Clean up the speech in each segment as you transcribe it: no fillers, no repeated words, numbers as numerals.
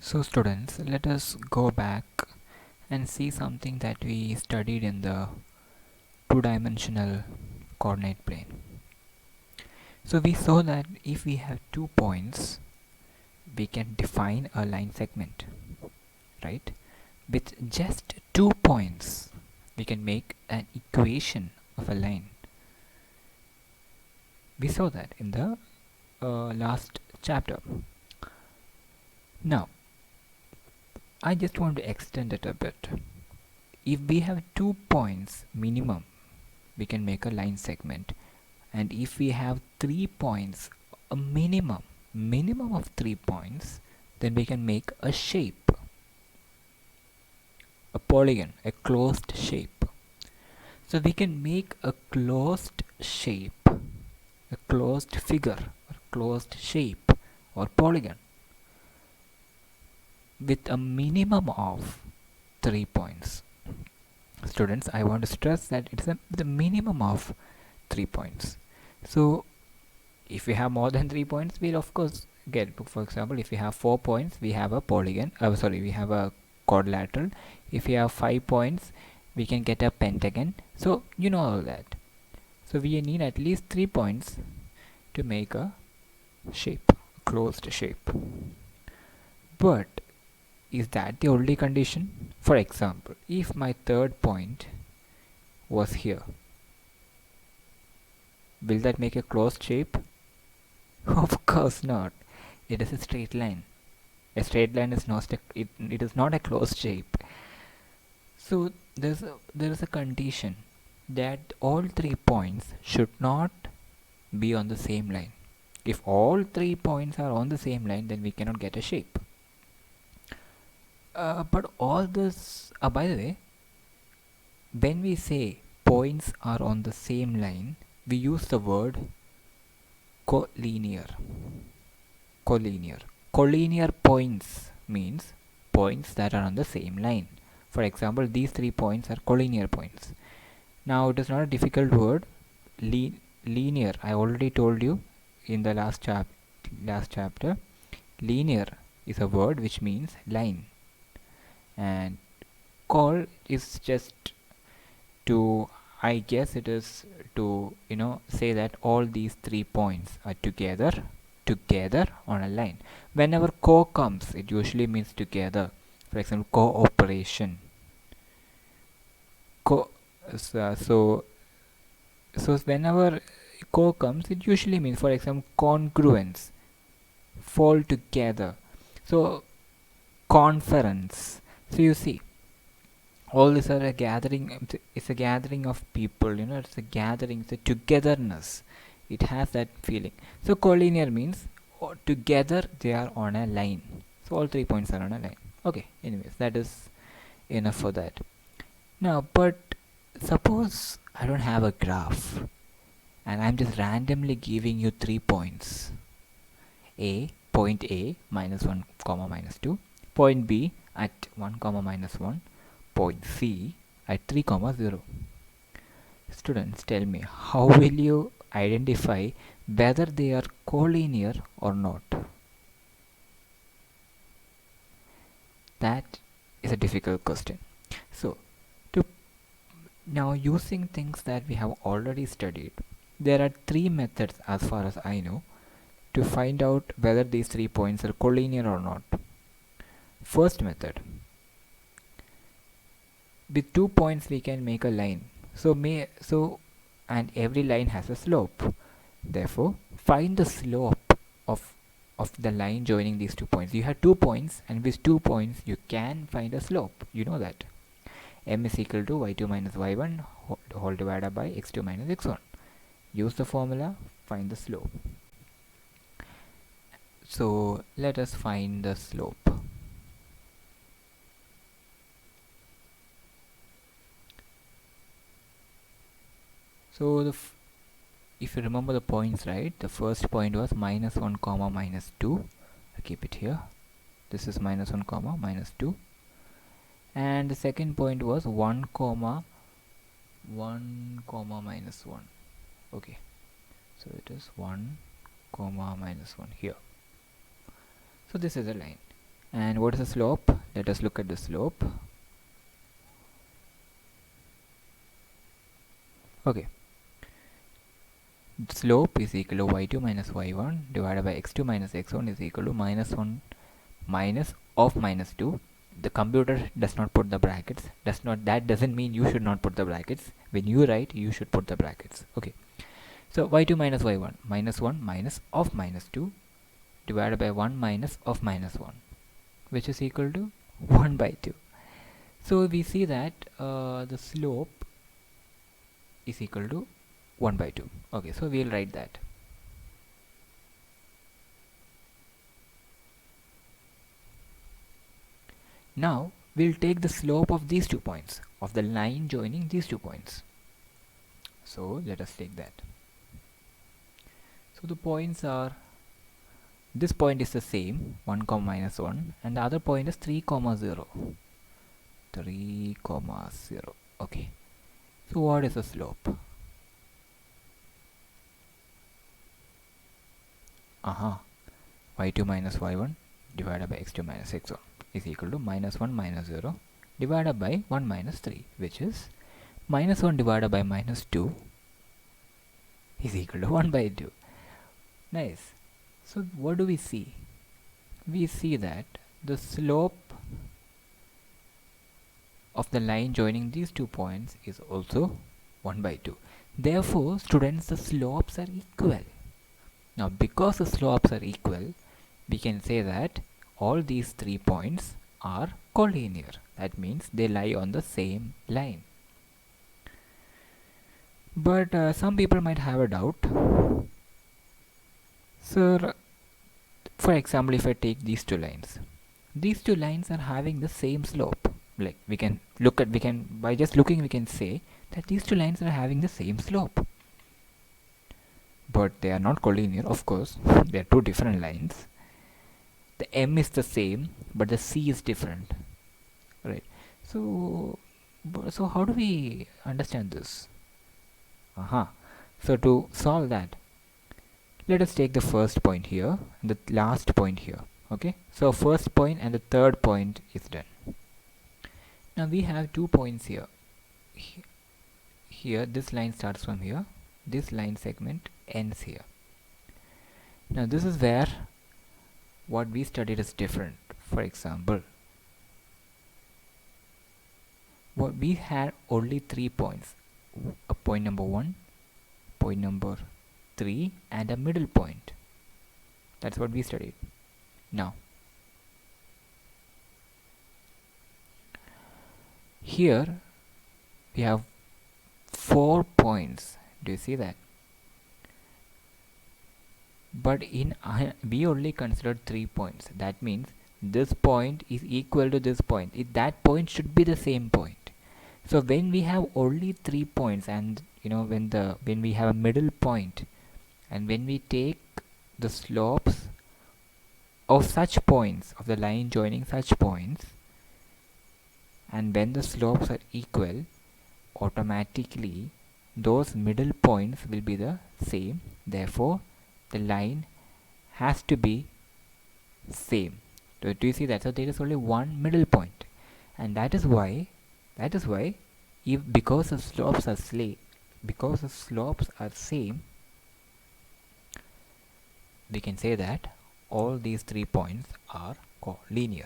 So students, let us go back and see something that we studied in the two-dimensional coordinate plane. So we saw that if we have 2 points, we can define a line segment, right? With just 2 points, we can make an equation of a line. We saw that in the last chapter. Now, I just want to extend it a bit. If we have 2 points minimum, we can make a line segment, and if we have 3 points, a minimum of 3 points, then we can make a shape, a polygon, a closed shape. So we can make a closed shape, a closed figure, or closed shape, or polygon with a minimum of 3 points. Students, I want to stress that it's the minimum of 3 points. So if we have more than 3 points, we'll of course get, for example, if we have 4 points, we have a polygon, we have a quadrilateral. If we have 5 points, we can get a pentagon. So you know all that. So we need at least 3 points to make a shape, a closed shape. But is that the only condition? For example, if my third point was here, will that make a closed shape? Of course not. It is a straight line. A straight line is not it is not a closed shape. So there is a condition that all 3 points should not be on the same line. If all 3 points are on the same line, then we cannot get a shape. But all this, by the way, when we say points are on the same line, we use the word collinear. Collinear points means points that are on the same line. For example, these 3 points are collinear points. Now it is not a difficult word. Linear, I already told you in the last chapter. Linear is a word which means line, and call is just to, I guess it is to say that all these 3 points are together on a line. Whenever co comes, it usually means together. For example, cooperation. So whenever co comes, it usually means, for example, congruence, fall together. So conference. So you see, all these are a gathering. It's a gathering of people. It's a gathering. It's a togetherness. It has that feeling. So collinear means together they are on a line. So all 3 points are on a line. Okay. Anyways, that is enough for that. Now, but suppose I don't have a graph, and I'm just randomly giving you 3 points. Point A -1, -2. Point B at 1, -1. Point C at 3, 0. Students, tell me, how will you identify whether they are collinear or not? That is a difficult question. So, now using things that we have already studied, there are 3 methods as far as I know to find out whether these 3 points are collinear or not. First method, with 2 points we can make a line. And every line has a slope. Therefore, find the slope of the line joining these 2 points. You have 2 points, and with 2 points you can find a slope. You know that. M is equal to y2 minus y1 whole divided by x2 minus x1. Use the formula, find the slope. So let us find the slope. So if you remember the points, right, the first point was -1, -2. I keep it here. This is -1, -2. And the second point was 1, -1. Okay, so it is 1, -1 here. So this is a line. And what is the slope? Let us look at the slope. Okay, the slope is equal to y2 minus y1 divided by x2 minus x1 is equal to minus 1 minus of minus 2. The computer does not put the brackets. That doesn't mean you should not put the brackets. When you write, you should put the brackets. Okay, so y2 minus y1 minus 1 minus of minus 2 divided by 1 minus of minus 1, which is equal to 1 by 2. So we see that the slope is equal to 1 by 2. Okay, so we'll write that. Now we'll take the slope of these 2 points, of the line joining these 2 points. So let us take that. So the points are, this point is the same, 1 comma minus 1, and the other point is 3 comma 0. 3 comma 0. Okay, so what is the slope? Y2 minus y1 divided by x2 minus x1 is equal to minus 1 minus 0 divided by 1 minus 3, which is minus 1 divided by minus 2 is equal to 1 by 2. Nice. So what do we see? We see that the slope of the line joining these 2 points is also 1 by 2. Therefore, students, the slopes are equal. Now, because the slopes are equal, we can say that all these 3 points are collinear. That means they lie on the same line. But some people might have a doubt. Sir, for example, if I take these 2 lines are having the same slope. Like by just looking we can say that these 2 lines are having the same slope. But they are not collinear, of course. They are 2 different lines. The M is the same, but the C is different, right? So how do we understand this? So to solve that, let us take the first point here and the last point here. Okay, so first point and the third point is done. Now we have 2 points here. Here this line starts from here, this line segment ends here. Now this is where what we studied is different. For example, what we had only 3 points, a point number 1, point number 3, and a middle point. That's what we studied. Now here we have 4 points. Do you see that? But we only considered 3 points. That means this point is equal to this point. That point should be the same point. So when we have only 3 points, and when we have a middle point, and when we take the slopes of such points, of the line joining such points, and when the slopes are equal, automatically those middle points will be the same. Therefore the line has to be same. Do you see that? So there is only one middle point, and that is why because the slopes are same, we can say that all these 3 points are linear.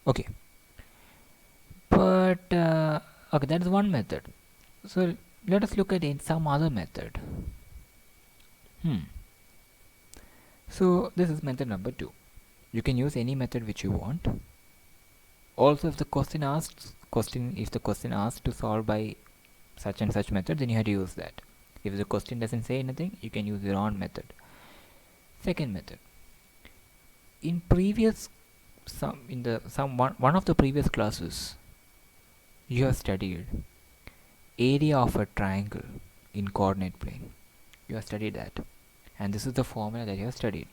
Okay, but okay, that is one method. So let us look at some other method. So this is method number 2. You can use any method which you want. Also, if the question asks to solve by such and such method, then you have to use that. If the question doesn't say anything, you can use your own method. Second method. In one of the previous classes, you have studied area of a triangle in coordinate plane. You have studied that, and this is the formula that you have studied.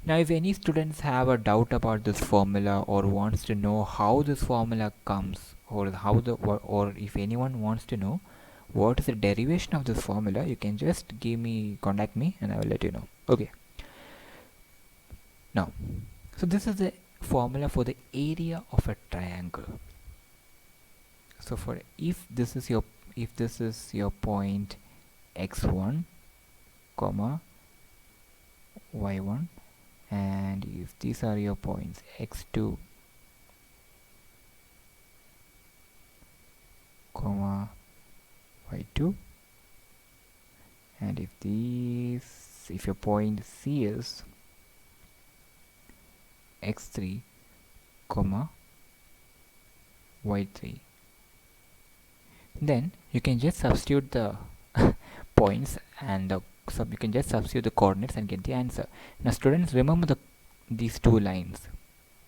Now if any students have a doubt about this formula, or wants to know how this formula comes, or if anyone wants to know what is the derivation of this formula, you can just contact me and I will let you know. Okay, now so this is the formula for the area of a triangle. So for if this is your point x1 comma y1, and if these are your points x2 comma y2, and if your point C is x3 comma y3, then you can just substitute the points and you can just substitute the coordinates and get the answer. Now students, remember these two lines.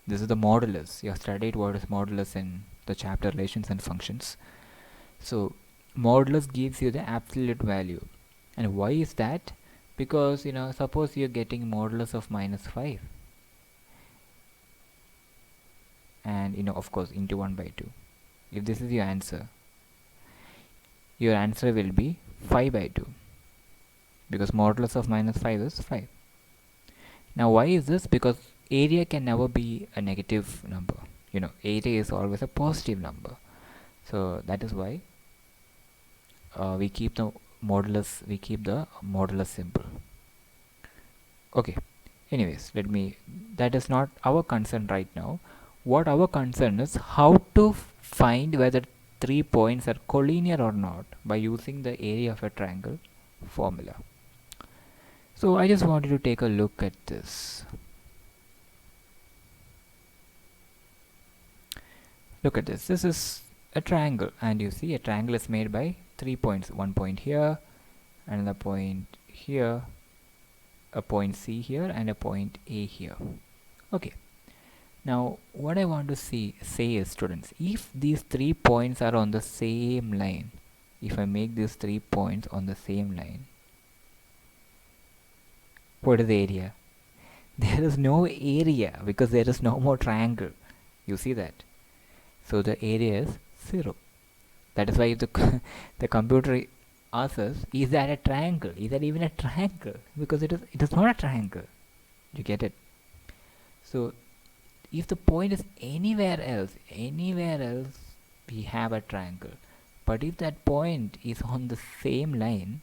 This is the modulus. You have studied what is modulus in the chapter relations and functions. So modulus gives you the absolute value. And why is that? Because suppose you're getting modulus of -5, and of course into 1 by 2. If this is your answer will be 5 by 2, because modulus of -5 is 5. Now why is this? Because area can never be a negative number. Area is always a positive number. So that is why we keep the modulus symbol. Okay, anyways, that is not our concern right now. What our concern is how to find whether 3 points are collinear or not by using the area of a triangle formula. So I just wanted to take a look at this. Look at this. This is a triangle, and you see a triangle is made by 3 points. One point here, another point here, a point C here, and a point A here. Okay. Now what I want to say is, students, if these 3 points are on the same line, if I make these 3 points on the same line, what is the area? There is no area because there is no more triangle. You see that? So the area is 0. That is why if the computer asks us, is that a triangle? Is that even a triangle? Because it is not a triangle. You get it? So if the point is anywhere else we have a triangle. But if that point is on the same line,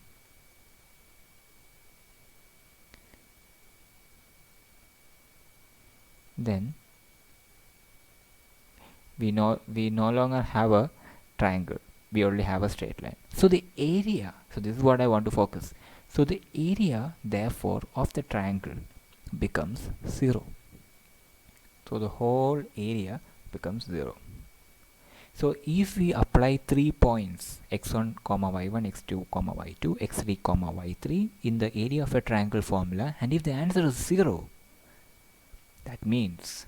then we no longer have a triangle. We only have a straight line. So the area, so this is what I want to focus. So the area, therefore, of the triangle becomes 0. So the whole area becomes 0. So if we apply 3 points x1 comma y1, x2 comma y2, x3 comma y3 in the area of a triangle formula, and if the answer is 0, that means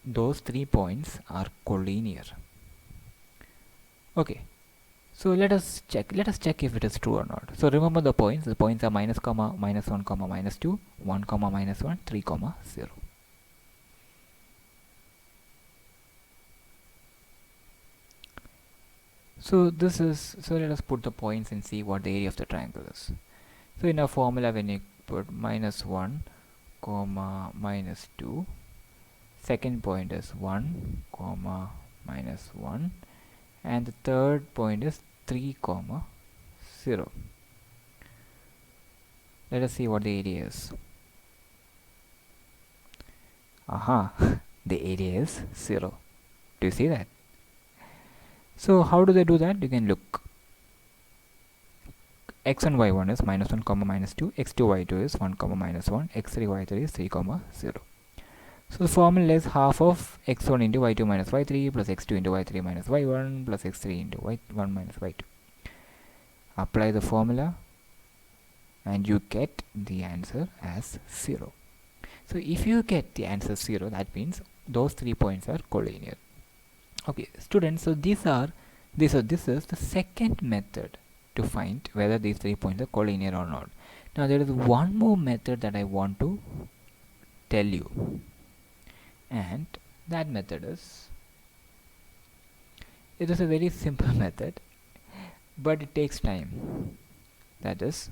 those 3 points are collinear. Okay, so let us check if it is true or not. So remember the points are minus comma minus 1 comma minus 2, 1 comma minus 1, 3 comma 0. So let us put the points and see what the area of the triangle is. So in our formula, when you put minus 1 comma minus 2, second point is 1 comma minus 1, and the third point is 3 comma 0. Let us see what the area is. The area is 0. Do you see that? So how do they do that? You can look. x1 y1 is minus 1 comma minus 2, x2 y2 is 1 comma minus 1, x3 y3 is 3 comma 0. So the formula is half of x1 into y2 minus y3 plus x2 into y3 minus y1 plus x3 into y1 minus y2. Apply the formula and you get the answer as 0. So if you get the answer 0, that means those 3 points are collinear. Okay, students, so this is the second method to find whether these 3 points are collinear or not. Now there is one more method that I want to tell you, and that method is, it is a very simple method, but it takes time. That is,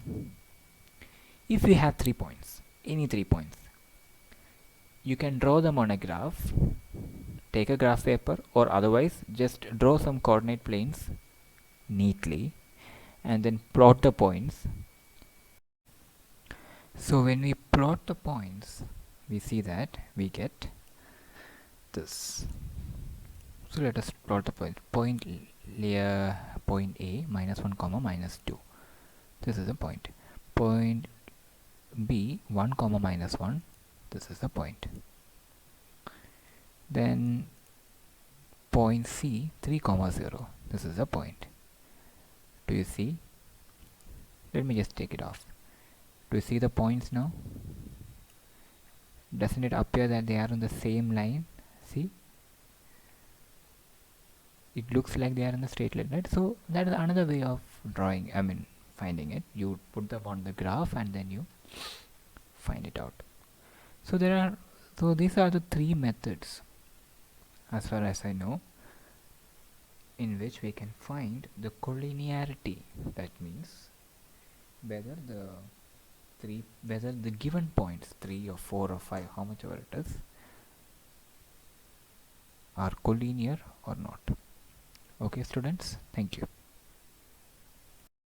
if we have 3 points, any 3 points, you can draw them on a graph. Take a graph paper, or otherwise just draw some coordinate planes neatly and then plot the points. So when we plot the points, we see that we get this. So let us plot the point A minus 1 comma minus 2. This is the point. Point B 1 comma minus 1. This is the point. Then point C 3 comma 0. This is the point. Do you see? Let me just take it off. Do you see the points now? Doesn't it appear that they are on the same line? See? It looks like they are in the straight line, right? So that is another way of drawing, finding it. You put them on the graph and then you find it out. So these are the three methods, as far as I know, in which we can find the collinearity. That means whether the given points, 3 or 4 or 5, how much ever it is, are collinear or not. Okay students, thank you.